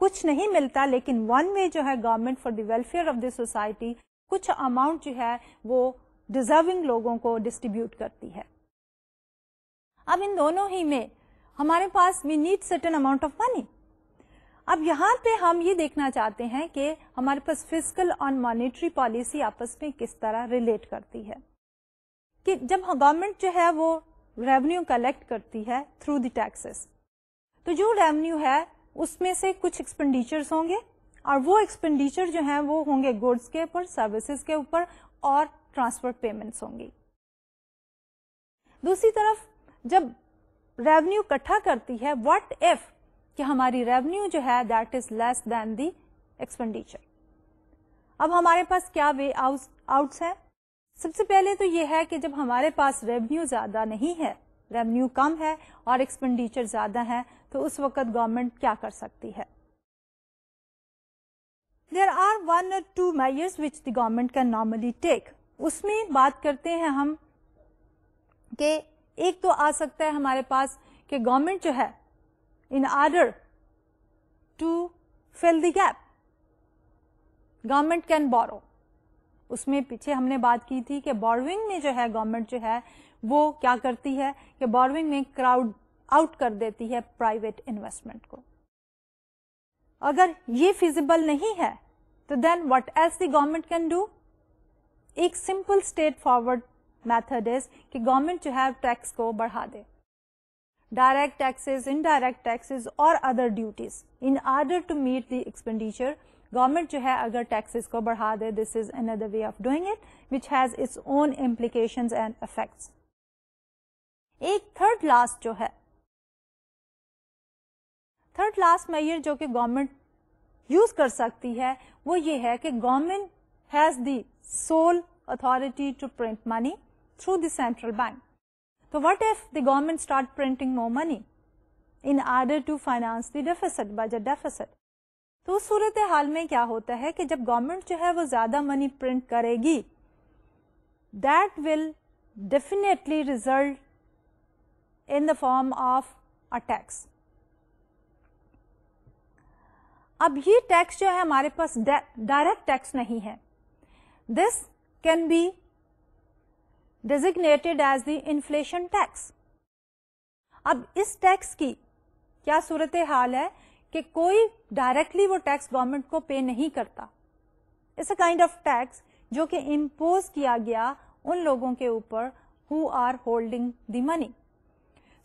کچھ نہیں ملتا, لیکن ون وے جو ہے government for the welfare of the society کچھ اماؤنٹ جو ہے وہ ڈیزرونگ لوگوں کو ڈسٹریبیوٹ کرتی ہے. اب ان دونوں ہی میں ہمارے پاس we need certain amount of money. اب یہاں پہ ہم یہ دیکھنا چاہتے ہیں کہ ہمارے پاس فسکل اور مانیٹری پالیسی آپس میں کس طرح ریلیٹ کرتی ہے. کہ جب گورنمنٹ جو ہے وہ ریونیو کلیکٹ کرتی ہے تھرو دی ٹیکسز, تو جو ریونیو ہے اس میں سے کچھ ایکسپینڈیچرز ہوں گے, اور وہ ایکسپینڈیچر جو ہیں وہ ہوں گے گڈس کے اوپر, سروسز کے اوپر, اور ٹرانسفر پیمنٹس ہوں گی. دوسری طرف جب ریونیو اکٹھا کرتی ہے واٹ ایف کہ ہماری ریونیو جو ہے that is less then the expenditure. اب ہمارے پاس کیا وے آؤٹس ہیں؟ سب سے پہلے تو یہ ہے کہ جب ہمارے پاس ریونیو زیادہ نہیں ہے, ریونیو کم ہے اور ایکسپینڈیچر زیادہ ہے, تو اس وقت گورنمنٹ کیا کر سکتی ہے؟ There are one or two measures which the government can normally take. اس میں بات کرتے ہیں ہم کہ ایک تو آ سکتا ہے ہمارے پاس کہ گورنمنٹ جو ہے in order to fill the gap government can borrow. اس میں پیچھے ہم نے بات کی تھی کہ بوروئنگ میں جو ہے گورنمنٹ جو ہے وہ کیا کرتی ہے کہ بوروئنگ میں کراؤڈ آؤٹ کر دیتی ہے پرائیویٹ انویسٹمنٹ کو. اگر یہ فیزیبل نہیں ہے تو then what else the government can do? ایک simple straightforward method is کہ گورنمنٹ جو ہے ٹیکس کو بڑھا دے, ڈائریکٹ ٹیکسز, انڈائریکٹ ٹیکسز اور other duties. In order to meet the expenditure government جو ہے اگر ٹیکسز کو بڑھا دے, this is another way of doing it which has its own implications and effects. ایک تھرڈ لاسٹ جو ہے تھرڈ لاسٹ میئر جو کہ گورنمنٹ یوز کر سکتی ہے وہ یہ ہے کہ government has the sole authority to print money through the central bank. تو what if the government start printing more money in order to finance the deficit, budget deficit. تو اس صورتحال میں کیا ہوتا ہے کہ جب گورنمنٹ جو ہے وہ زیادہ منی پرنٹ کرے گی that will definitely result in the form of a tax. اب یہ ٹیکس جو ہے ہمارے پاس ڈائریکٹ ٹیکس نہیں ہے. This can be designated as the inflation tax. اب اس ٹیکس کی کیا صورتحال ہے کہ کوئی ڈائریکٹلی وہ ٹیکس گورنمنٹ کو پے نہیں کرتا. It's a kind of tax جو کہ امپوز کیا گیا ان لوگوں کے اوپر who are holding the money.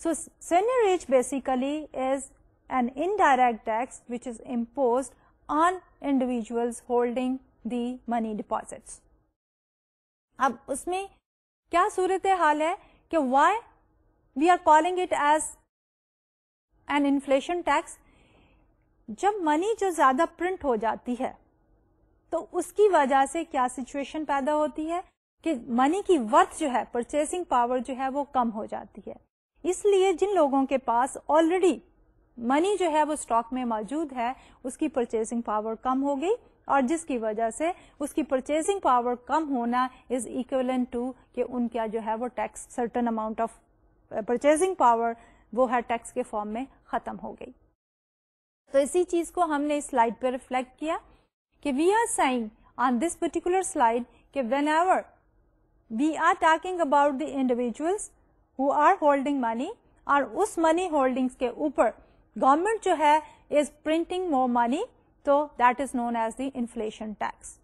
So seigniorage basically is an indirect tax which is imposed on individuals holding the money deposits. اب اس میں کیا صورتحال ہے کہ why we are calling it as an inflation tax. جب منی جو زیادہ پرنٹ ہو جاتی ہے تو اس کی وجہ سے کیا سچویشن پیدا ہوتی ہے کہ منی کی ورتھ جو ہے پرچیسنگ پاور جو ہے وہ کم ہو جاتی ہے. اس لیے جن لوگوں کے پاس آلریڈی منی جو ہے وہ اسٹاک میں موجود ہے اس کی پرچیسنگ پاور کم ہو گئی اور جس کی وجہ سے اس کی پرچیسنگ پاور کم ہونا از ایکویلنٹ ٹو کہ ان کا جو ہے وہ tax certain amount of purchasing power وہ ہے ٹیکس کے فارم میں ختم ہو گئی. تو اسی چیز کو ہم نے اس سلائڈ پہ ریفلیکٹ کیا کہ we are seeing on this particular slide کہ whenever we are talking about the individuals who are holding money اور اس منی ہولڈنگس کے اوپر گورنمنٹ جو ہے از پرنٹنگ مور منی تو that is known as the inflation tax.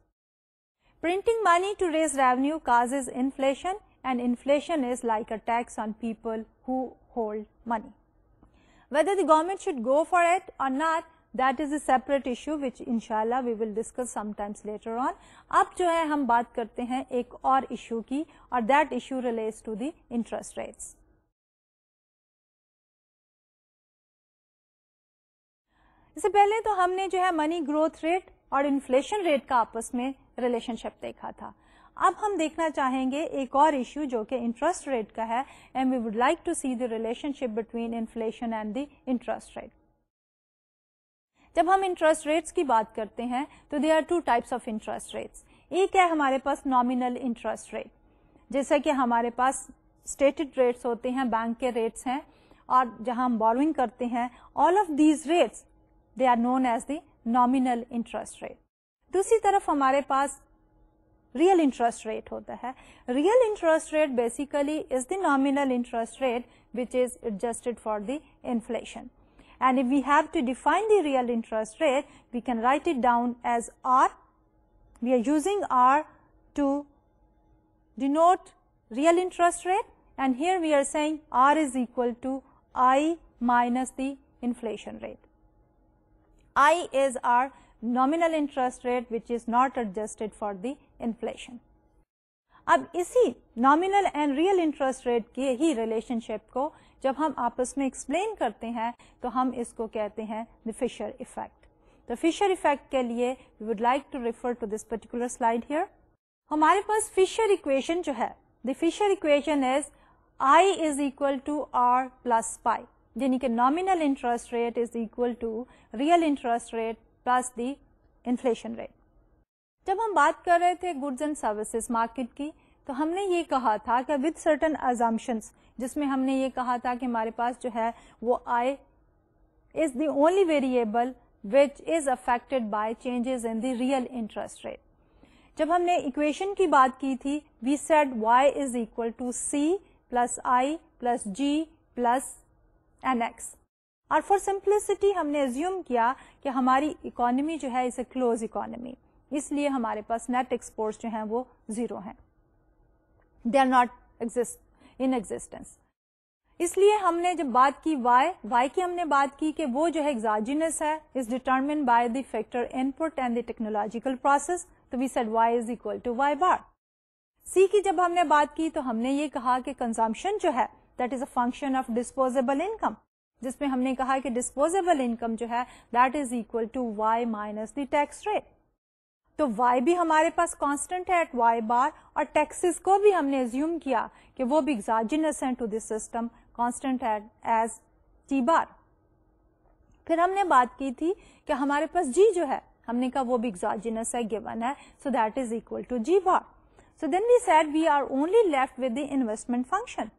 Printing money to raise revenue causes inflation and inflation is like a tax on people who hold money. Whether the government should go for it or not, that is a separate issue which inshallah we will discuss sometimes later on. اب جو ہے ہم بات کرتے ہیں ایک اور ایشو کی اور that issue relates to the interest rates. اس سے پہلے تو ہم نے جو ہے منی گروتھ ریٹ اور انفلیشن ریٹ کا آپس میں ریلیشن شپ دیکھا تھا. اب ہم دیکھنا چاہیں گے ایک اور ایشو جو کہ انٹرسٹ ریٹ کا ہے and we would like to see the relation ship between inflation and the interest rate. جب ہم انٹرسٹ ریٹس کی بات کرتے ہیں تو there are two types of interest rates. ایک ہے ہمارے پاس نامینل انٹرسٹ ریٹ جیسا کہ ہمارے پاس اسٹیٹڈ ریٹس ہوتے ہیں, بینک کے ریٹس ہیں اور جہاں ہم بوروئنگ کرتے ہیں all of these rates they are known as the nominal interest rate. دوسری طرف ہمارے پاس ریئل انٹرسٹ ریٹ ہوتا ہے. Real interest rate basically is the nominal interest rate which is adjusted for the inflation. And if we have to define the real interest rate we can write it down as R. We are using R to denote real interest rate and here we are seeing R is equal to I minus the inflation rate. I is our nominal interest rate which is not adjusted for the inflation. اب اسی nominal and real interest rate کے ہی relationship کو جب ہم آپس میں explain کرتے ہیں تو ہم اس کو کہتے ہیں the Fisher effect. تو Fisher effect کے لیے we would like to refer to this particular slide here. ہمارے پاس Fisher equation جو ہے the Fisher equation is I is equal to R plus pi. یعنی کہ nominal interest rate is equal to real interest rate plus the inflation rate. جب ہم بات کر رہے تھے گڈز اینڈ سروسز مارکیٹ کی تو ہم نے یہ کہا تھا کہ ود سرٹن ازامپشنس جس میں ہم نے یہ کہا تھا کہ ہمارے پاس جو ہے وہ I is the only variable which is affected by changes in the real interest rate. جب ہم نے اکویشن کی بات کی تھی we said Y is equal to C plus I plus G plus N X. اور فار سمپلسٹی ہم نے ایزیوم کیا کہ ہماری اکانومی جو ہے اسے کلوز اکانومی, اس لیے ہمارے پاس نیٹ ایکسپورٹس جو ہیں وہ زیرو ہیں, they are not in existence. اس لیے ہم نے جب بات کی وائی کی ہم نے بات کی کہ وہ جو ہے ایگزاجینس ہے is determined by the factor input and the technological process, تو we said Y is equal to Y bar. C کی جب ہم نے بات کی تو ہم نے یہ کہا کہ کنزمپشن جو ہے that is a function of disposable income. جس میں ہم نے کہا کہ ڈسپوزیبل انکم جو ہے that is equal to Y minus the tax rate. تو وائی بھی ہمارے پاس کانسٹنٹ ہے ایٹ وائی بار, اور ٹیکسز کو بھی ہم نے ایزیوم کیا کہ وہ بھی ایگزاجینس ہیں ٹو دس سسٹم, کانسٹنٹ ہے ایز ٹی بار. پھر ہم نے بات کی تھی کہ ہمارے پاس جی جو ہے ہم نے کہا وہ بھی ایگزاجینس ہے, گیون ہے, so that is equal to G bar. So then we said we are only left with the investment function.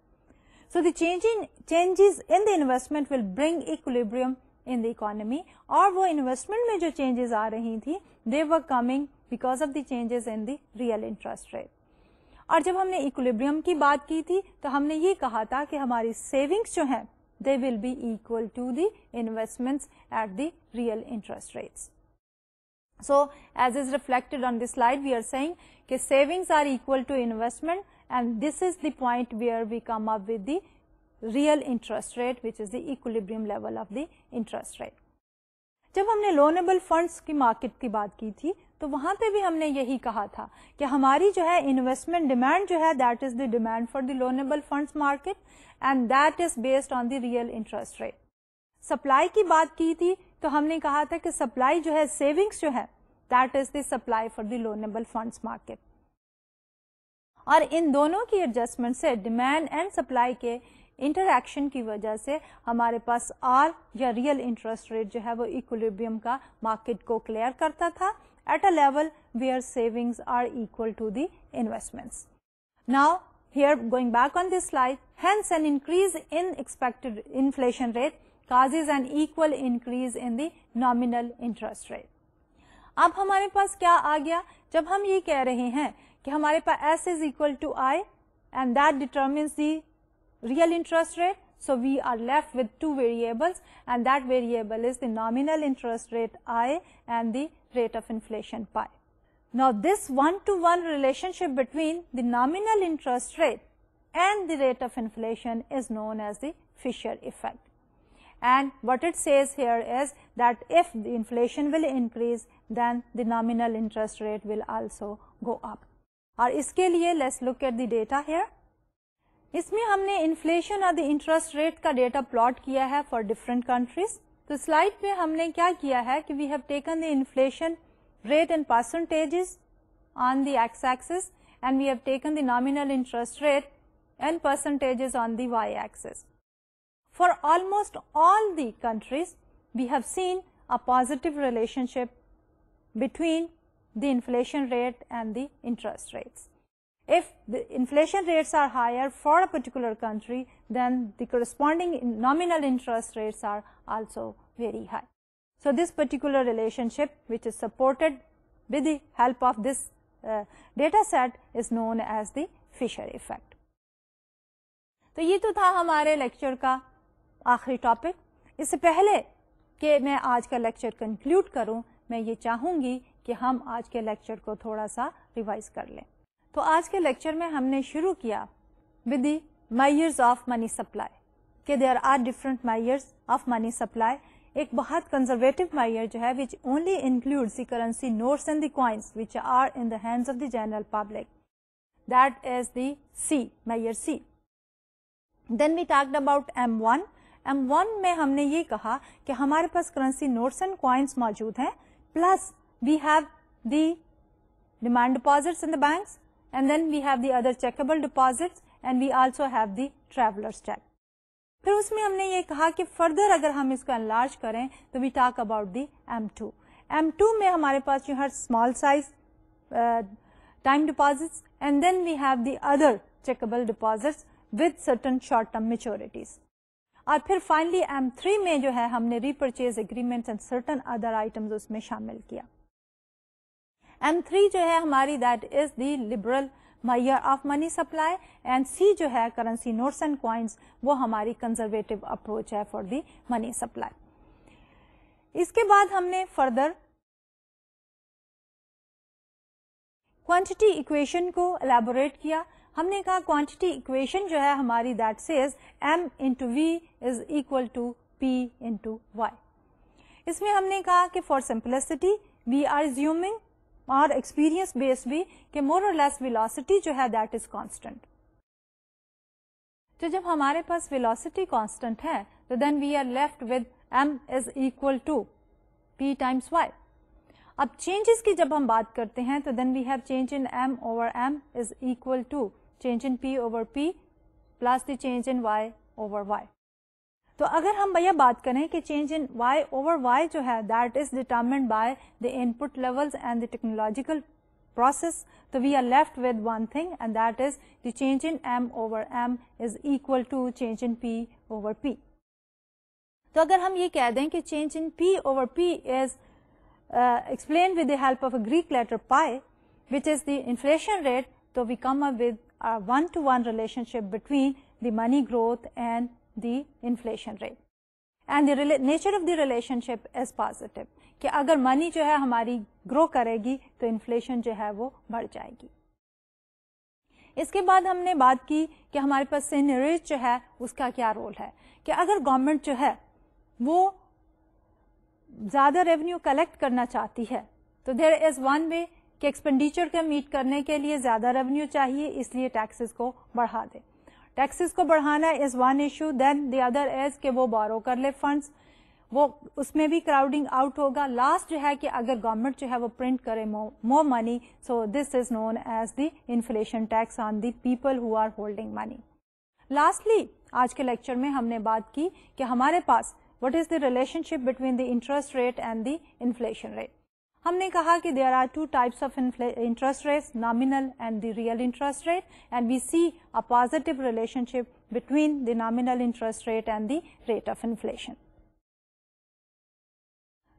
So the changes in the investment will bring equilibrium in the economy, اور وہ investment میں جو changes آ رہی تھی they were coming because of the changes in the real interest rate. اور جب ہم نے equilibrium کی بات کی تھی تو ہم نے یہ کہا تھا کہ ہماری savings جو ہیں they will be equal to the investments at the real interest rates. So as is reflected on this slide, we are saying that savings are equal to investment, and this is the point where we come up with the real interest rate, which is the equilibrium level of the interest rate. جب ہم نے لونیبل فنڈس کی مارکیٹ کی بات کی تھی تو وہاں پہ بھی ہم نے یہی کہا تھا کہ ہماری جو ہے انویسٹمنٹ ڈیمانڈ جو ہے that is the demand for the loanable funds market, and that is based on the real interest rate. Supply کی بات کی تھی تو ہم نے کہا تھا کہ سپلائی جو ہے سیونگس جو ہے that is the supply for the loanable funds market. اور ان دونوں کی ایڈجسٹمنٹ سے ڈیمانڈ اینڈ سپلائی کے انٹریکشن کی وجہ سے ہمارے پاس آر یا ریئل انٹرسٹ ریٹ جو ہے وہ ایکولیبریم کا مارکیٹ کو کلیئر کرتا تھا at a level where savings are equal to the investments. Now here going back on this slide, hence an increase in expected inflation rate causes an equal increase in the nominal interest rate. اب ہمارے پاس کیا آ گیا جب ہم یہ کہہ رہے ہیں کہ ہمارے پاس S is equal to I and that determines the real interest rate, so we are left with two variables, and that variable is the nominal interest rate I and the rate of inflation pi. Now this one-to-one relationship between the nominal interest rate and the rate of inflation is known as the Fisher effect. And what it says here is that if the inflation will increase, then the nominal interest rate will also go up. اور اس کے لیے let's look at the data here. اس میں ہم نے انفلیشن اور the interest rate کا ڈیٹا پلاٹ کیا ہے for different countries. تو سلائڈ پہ ہم نے کیا کیا ہے کہ we have taken the inflation rate in percentages on the x-axis and we have taken the nominal interest rate in percentages on the y-axis. For almost all the countries, we have seen a positive relationship between the inflation rate and the interest rates. If the inflation rates are higher for a particular country, then the corresponding nominal interest rates are also very high. So this particular relationship, which is supported with the help of this data set, is known as the Fisher effect. تو یہ تو تھا ہمارے لیکچر کا آخری ٹاپک. اس سے پہلے کہ میں آج کا لیکچر کنکلوڈ کروں, میں یہ چاہوں گی کہ ہم آج کے لیکچر کو تھوڑا سا ریوائز کر لیں. تو آج کے لیکچر میں ہم نے شروع کیا with the measures of money supply, کہ there are different measures of money supply. ایک بہت کنزرویٹو میئر جو ہے which only includes the currency notes and the coins which are in the hands of the general public, that is the C, measure C. Then we talked about M1. M1 میں ہم نے یہ کہا کہ ہمارے پاس کرنسی نوٹس اینڈ کوائنس موجود ہیں, plus we have the demand deposits in the banks, and then we have the other چیکبل deposits, and we also have the travellers cheque. پھر اس میں ہم نے یہ کہا کہ فردر اگر ہم اس کو انلارج کریں تو we talk about the M2. M2 میں ہمارے پاس جو ہے small size time deposits, and then we have the other چیکبل deposits with certain short term maturities. اور پھر فائنلی M3 میں جو ہے ہم نے repurchase agreement and certain other items اس میں شامل کیا. M3 جو ہے ہماری that is the liberal measure of money supply, and C جو ہے کرنسی نوٹس اینڈ کوائنس وہ ہماری کنزرویٹو اپروچ ہے فار دی منی سپلائی. اس کے بعد ہم نے فردر کوانٹٹی ایکویشن کو الیبوریٹ کیا. ہم نے کہا کوانٹٹی ایکویشن جو ہے ہماری that says M into V is equal to P into Y. اس میں ہم نے کہا کہ for simplicity we are assuming اور ایکسپیرئنس بیس بھی کہ مور اور لیس ویلوسٹی جو ہے دیٹ از کانسٹنٹ. تو جب ہمارے پاس ویلوسٹی کانسٹنٹ ہے تو then we are left with m is equal to p times y. اب چینجز کی جب ہم بات کرتے ہیں تو then we have change in m over m is equal to change in p over p plus the change in y over y. تو اگر ہم بھیا بات کریں کہ change in y over y جو ہے that is determined by the input levels and the technological process, so we are left with one thing and that is the change in m over m is equal to change in p over p. تو اگر ہم یہ کہہ دیں کہ change in p over p is explained with the help of a Greek letter pi which is the inflation rate, so we come up with a one-to-one relationship between the money growth and the inflation rate. And the nature of the relationship is positive, کہ اگر منی جو ہے ہماری گرو کرے گی تو انفلیشن جو ہے وہ بڑھ جائے گی. اس کے بعد ہم نے بات کی کہ ہمارے پاس سینریج جو ہے اس کا کیا رول ہے, کہ اگر گورنمنٹ جو ہے وہ زیادہ ریونیو کلیکٹ کرنا چاہتی ہے تو دیر از ون وے کہ ایکسپینڈیچر کو میٹ کرنے کے لیے زیادہ ریونیو چاہیے, اس لیے ٹیکسز کو بڑھا دے. ٹیکسز کو بڑھانا is one issue, then the other is کہ وہ بورو کر لے فنڈس, وہ اس میں بھی کراؤڈنگ آؤٹ ہوگا. لاسٹ جو ہے کہ اگر گورنمنٹ جو ہے وہ پرنٹ کرے more money, so this is known as the inflation tax on the people who are holding money. Lastly آج کے لیکچر میں ہم نے بات کی کہ ہمارے پاس what is the relation ship between the interest rate and the inflation rate. ہم نے کہا کہ there are two types of interest rates, nominal and the real interest rate, and we see a positive relation ship between the nominal interest rate and the rate of inflation.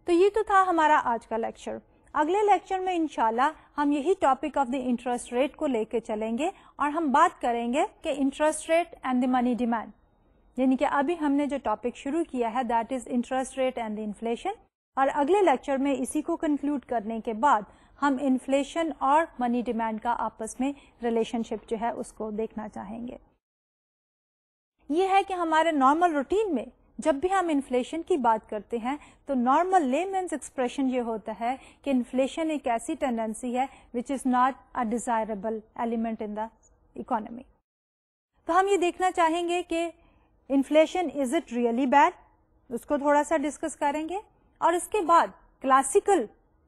تو یہ تو تھا ہمارا آج کا لیکچر. اگلے لیکچر میں انشاءاللہ ہم یہی topic of the interest rate کو لے کے چلیں گے اور ہم بات کریں گے کہ interest rate and the money demand, یعنی کہ ابھی ہم نے جو ٹاپک شروع کیا ہے that is interest rate and the inflation, اور اگلے لیکچر میں اسی کو کنکلوڈ کرنے کے بعد ہم انفلیشن اور منی ڈیمانڈ کا آپس میں ریلیشن شپ جو ہے اس کو دیکھنا چاہیں گے. یہ ہے کہ ہمارے نارمل روٹین میں جب بھی ہم انفلیشن کی بات کرتے ہیں تو نارمل لے مینس ایکسپریشن یہ ہوتا ہے کہ انفلیشن ایک ایسی ٹینڈنسی ہے which is not a desirable element in the economy. تو ہم یہ دیکھنا چاہیں گے کہ inflation is it really bad, اس کو تھوڑا سا ڈسکس کریں گے, اور اس کے بعد کلاسیکل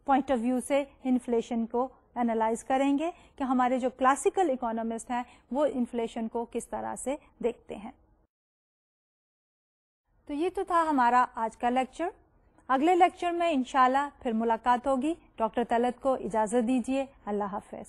پوائنٹ آف ویو سے انفلیشن کو اینالائز کریں گے کہ ہمارے جو کلاسیکل اکانومسٹ ہیں وہ انفلیشن کو کس طرح سے دیکھتے ہیں. تو یہ تو تھا ہمارا آج کا لیکچر. اگلے لیکچر میں انشاءاللہ پھر ملاقات ہوگی. ڈاکٹر طلعت کو اجازت دیجیے. اللہ حافظ.